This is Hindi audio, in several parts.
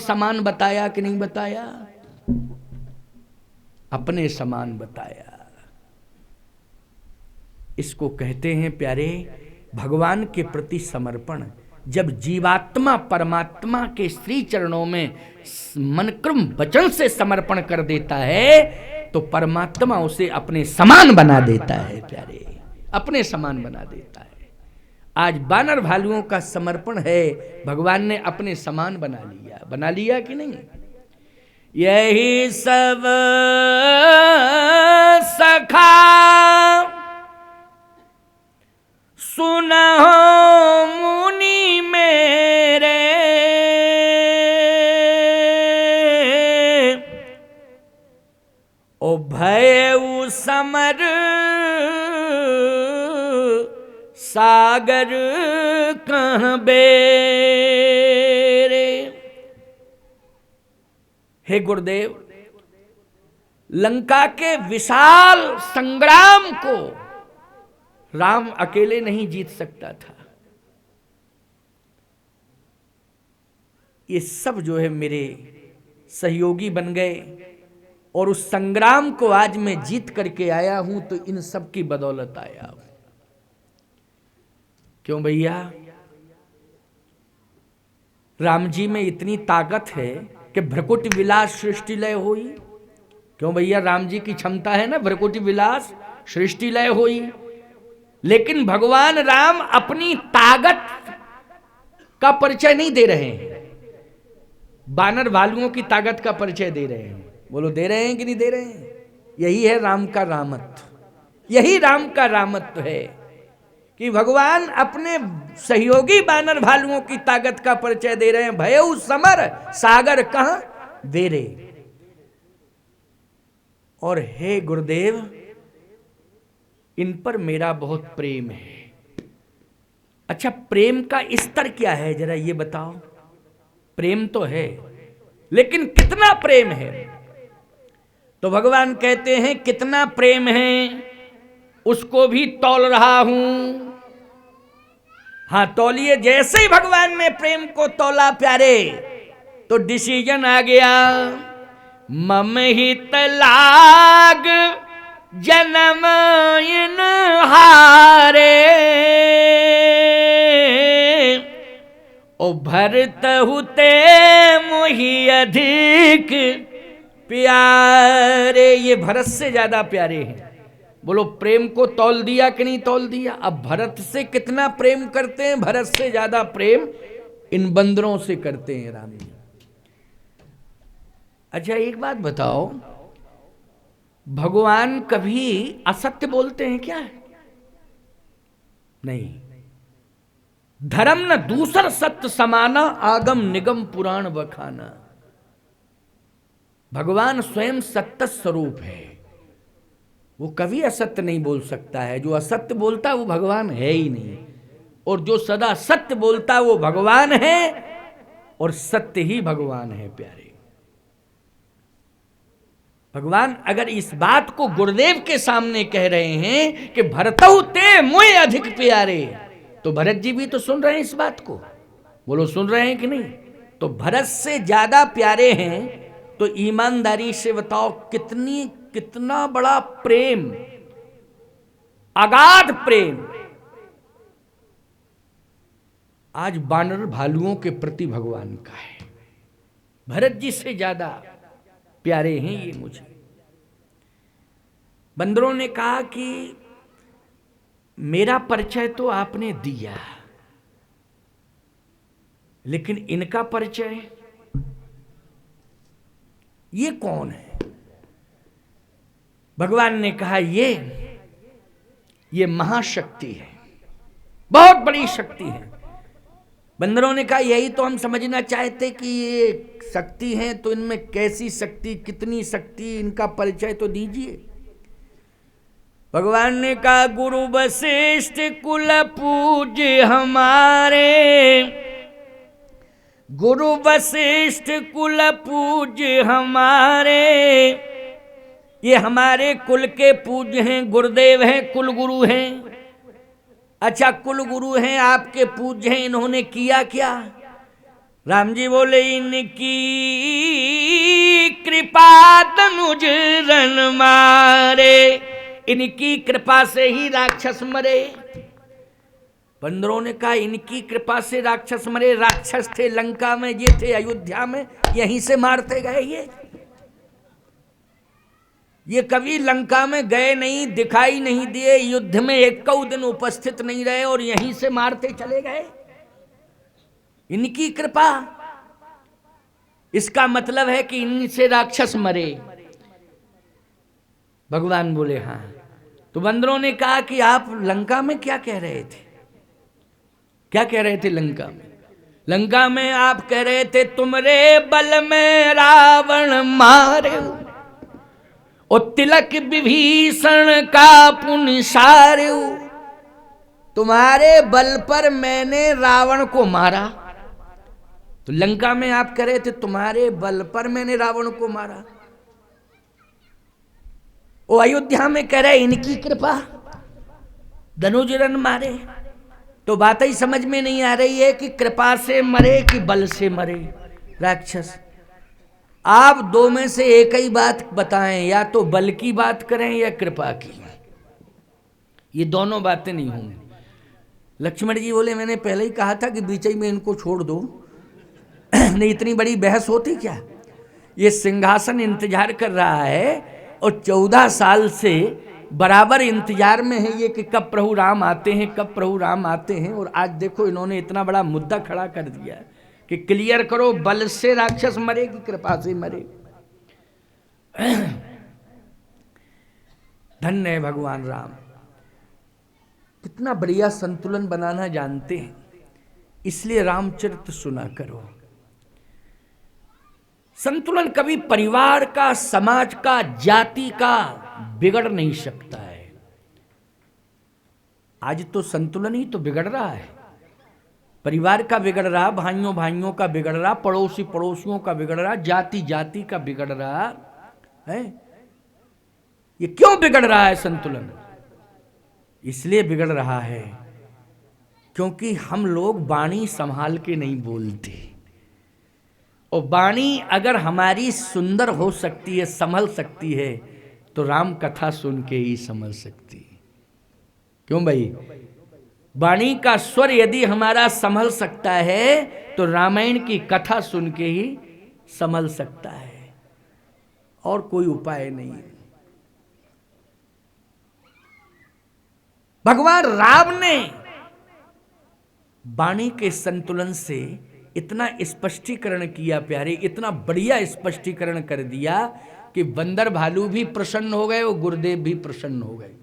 समान बताया कि नहीं बताया? अपने समान बताया। इसको कहते हैं प्यारे भगवान के प्रति समर्पण। जब जीवात्मा परमात्मा के श्री चरणों में मन क्रम वचन से समर्पण कर देता है तो परमात्मा उसे अपने समान बना देता है प्यारे, अपने समान बना देता है। आज वानर भालुओं का समर्पण है, भगवान ने अपने समान बना लिया कि नहीं? यही सब सखा सुनहो मुनि मेरे, ओ भयउ समर सागर कहाँ बेरे। हे गुरुदेव, लंका के विशाल संग्राम को राम अकेले नहीं जीत सकता था। ये सब जो है मेरे सहयोगी बन गए और उस संग्राम को आज मैं जीत करके आया हूं तो इन सब की बदौलत आया हूं। क्यों भैया? राम जी में इतनी ताकत है कि भ्रकुटी विलास सृष्टि लय होई। क्यों भैया? राम जी की क्षमता है ना, भ्रकुटी विलास सृष्टि लय होई। लेकिन भगवान राम अपनी ताकत का परिचय नहीं दे रहे हैं, वानर भालुओं की ताकत का परिचय दे रहे हैं। बोलो, दे रहे हैं कि नहीं दे रहे हैं? यही है राम का रामत्व, यही राम का रामत्व है कि भगवान अपने सहयोगी वानर भालुओं की ताकत का परिचय दे रहे हैं। भयउ समर सागर कहां बेरे। और हे गुरुदेव, इन पर मेरा बहुत प्रेम है। अच्छा, प्रेम का स्तर क्या है जरा ये बताओ। प्रेम तो है, लेकिन कितना प्रेम है? तो भगवान कहते हैं कितना प्रेम है उसको भी तौल रहा हूं। हाँ, तौलिए। जैसे ही भगवान ने प्रेम को तौला प्यारे तो डिसीजन आ गया, मम हित लाग जन्म इन हारे, ओ भरत हुते मोहि अधिक प्यारे। ये भरत से ज्यादा प्यारे हैं। बोलो, प्रेम को तौल दिया कि नहीं तौल दिया? अब भरत से कितना प्रेम करते हैं? भरत से ज्यादा प्रेम इन बंदरों से करते हैं राम जी। अच्छा, एक बात बताओ, भगवान कभी असत्य बोलते हैं क्या? नहीं। धर्म न दूसर सत्य समाना, आगम निगम पुराण बखाना। भगवान स्वयं सत्य स्वरूप है, वो कभी असत्य नहीं बोल सकता है। जो असत्य बोलता है वो भगवान है ही नहीं, और जो सदा सत्य बोलता है वो भगवान है, और सत्य ही भगवान है प्यारे। भगवान अगर इस बात को गुरुदेव के सामने कह रहे हैं कि भरतहु ते मोय अधिक प्यारे, तो भरत जी भी तो सुन रहे हैं इस बात को। बोलो, सुन रहे हैं कि नहीं? तो भरत से ज्यादा प्यारे हैं तो ईमानदारी से बताओ कितना बड़ा प्रेम, अगाध प्रेम आज वानर भालुओं के प्रति भगवान का है। भरत जी से ज्यादा प्यारे हैं ये मुझे। बंदरों ने कहा कि मेरा परिचय तो आपने दिया, लेकिन इनका परिचय, ये कौन है? भगवान ने कहा ये महाशक्ति है, बहुत बड़ी शक्ति है। बंदरों ने कहा यही तो हम समझना चाहते कि ये शक्ति है, तो इनमें कैसी शक्ति, कितनी शक्ति, इनका परिचय तो दीजिए। भगवान ने कहा गुरु वशिष्ठ कुल पूज्य हमारे, गुरु वशिष्ठ कुल पूज्य हमारे, ये हमारे कुल के पूज्य हैं, गुरुदेव हैं, कुल गुरु हैं। अच्छा, कुल गुरु हैं, आपके पूज्य हैं, इन्होंने किया क्या? राम जी बोले इनकी कृपा तनुज रन मारे, इनकी कृपा से ही राक्षस मरे। बंदरों ने कहा इनकी कृपा से राक्षस मरे, राक्षस थे लंका में, ये थे अयोध्या में, यहीं से मारते गए। ये कभी लंका में गए नहीं, दिखाई नहीं दिए, युद्ध में एक दिन उपस्थित नहीं रहे और यहीं से मारते चले गए। इनकी कृपा, इसका मतलब है कि इनसे राक्षस मरे। भगवान बोले हाँ। तो बंदरों ने कहा कि आप लंका में क्या कह रहे थे? क्या कह रहे थे लंका में? लंका में आप कह रहे थे तुमरे बल में रावण मारे, और तिलक विभीषण का पुण्य सारे, तुम्हारे बल पर मैंने रावण को मारा। तो लंका में आप कह रहे थे तुम्हारे बल पर मैंने रावण को मारा, वो अयोध्या में कह रहे इनकी कृपा धनुज रन मारे। तो बात ही समझ में नहीं आ रही है कि कृपा से मरे कि बल से मरे राक्षस। आप दो में से एक ही बात बताएं, या तो बल की बात करें या कृपा की। ये दोनों बातें नहीं होंगी। लक्ष्मण जी बोले मैंने पहले ही कहा था कि बीच ही में इनको छोड़ दो, नहीं इतनी बड़ी बहस होती क्या? ये सिंहासन इंतजार कर रहा है और 14 साल से बराबर इंतजार में है ये कि कब प्रभु राम आते हैं, कब प्रभु राम आते हैं। और आज देखो इन्होंने इतना बड़ा मुद्दा खड़ा कर दिया कि क्लियर करो, बल से राक्षस मरे कि कृपा से मरे। धन्य है भगवान राम, कितना बढ़िया संतुलन बनाना जानते हैं। इसलिए रामचरित सुना करो। संतुलन कभी परिवार का, समाज का, जाति का बिगड़ नहीं सकता है। आज तो संतुलन ही तो बिगड़ रहा है। परिवार का बिगड़ रहा, भाइयों भाइयों का बिगड़ रहा, पड़ोसी पड़ोसियों का बिगड़ रहा, जाति जाति का बिगड़ रहा है। ये क्यों बिगड़ रहा है संतुलन? इसलिए बिगड़ रहा है क्योंकि हम लोग वाणी संभाल के नहीं बोलते। और वाणी अगर हमारी सुंदर हो सकती है, संभल सकती है, तो राम कथा सुन के ही संभल सकती है। क्यों भाई? वाणी का स्वर यदि हमारा संभल सकता है तो रामायण की कथा सुन के ही संभल सकता है, और कोई उपाय नहीं है। भगवान राम ने वाणी के संतुलन से इतना स्पष्टीकरण किया प्यारे, इतना बढ़िया स्पष्टीकरण कर दिया कि बंदर भालू भी प्रसन्न हो गए और गुरुदेव भी प्रसन्न हो गए।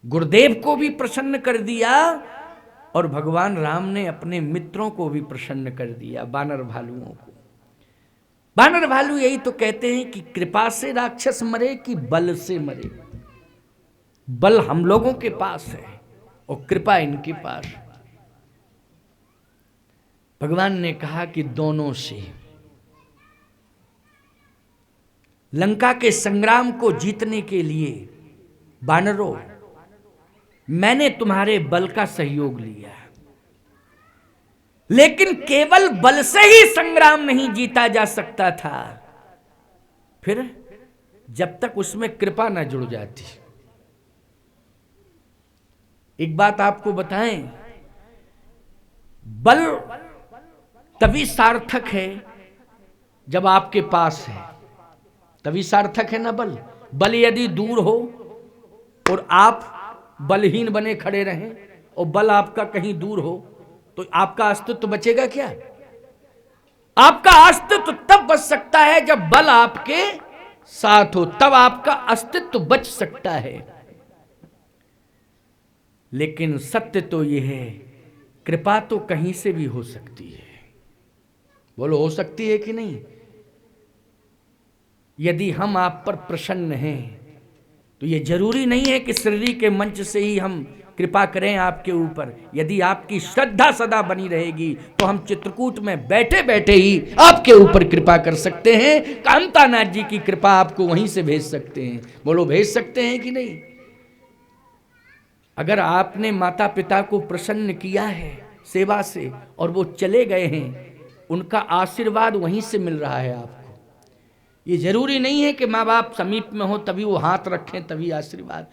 गुरुदेव को भी प्रसन्न कर दिया और भगवान राम ने अपने मित्रों को भी प्रसन्न कर दिया, बानर भालुओं को। बानर भालू यही तो कहते हैं कि कृपा से राक्षस मरे कि बल से मरे। बल हम लोगों के पास है और कृपा इनके पास। भगवान ने कहा कि दोनों से। लंका के संग्राम को जीतने के लिए बानरों, मैंने तुम्हारे बल का सहयोग लिया, लेकिन केवल बल से ही संग्राम नहीं जीता जा सकता था, फिर जब तक उसमें कृपा न जुड़ जाती। एक बात आपको बताएं, बल तभी सार्थक है जब आपके पास है, तभी सार्थक है ना बल। बल यदि दूर हो और आप बलहीन बने खड़े रहें और बल आपका कहीं दूर हो तो आपका अस्तित्व बचेगा क्या? आपका अस्तित्व तब बच सकता है जब बल आपके साथ हो, तब आपका अस्तित्व बच सकता है। लेकिन सत्य तो यह है, कृपा तो कहीं से भी हो सकती है। बोलो, हो सकती है कि नहीं? यदि हम आप पर प्रसन्न हैं तो ये जरूरी नहीं है कि श्री के मंच से ही हम कृपा करें आपके ऊपर। यदि आपकी श्रद्धा सदा बनी रहेगी तो हम चित्रकूट में बैठे बैठे ही आपके ऊपर कृपा कर सकते हैं। कामतानाथ जी की कृपा आपको वहीं से भेज सकते हैं। बोलो, भेज सकते हैं कि नहीं? अगर आपने माता पिता को प्रसन्न किया है सेवा से और वो चले गए हैं उनका आशीर्वाद वहीं से मिल रहा है आपको। ये जरूरी नहीं है कि माँ बाप समीप में हो तभी वो हाथ रखें तभी आशीर्वाद।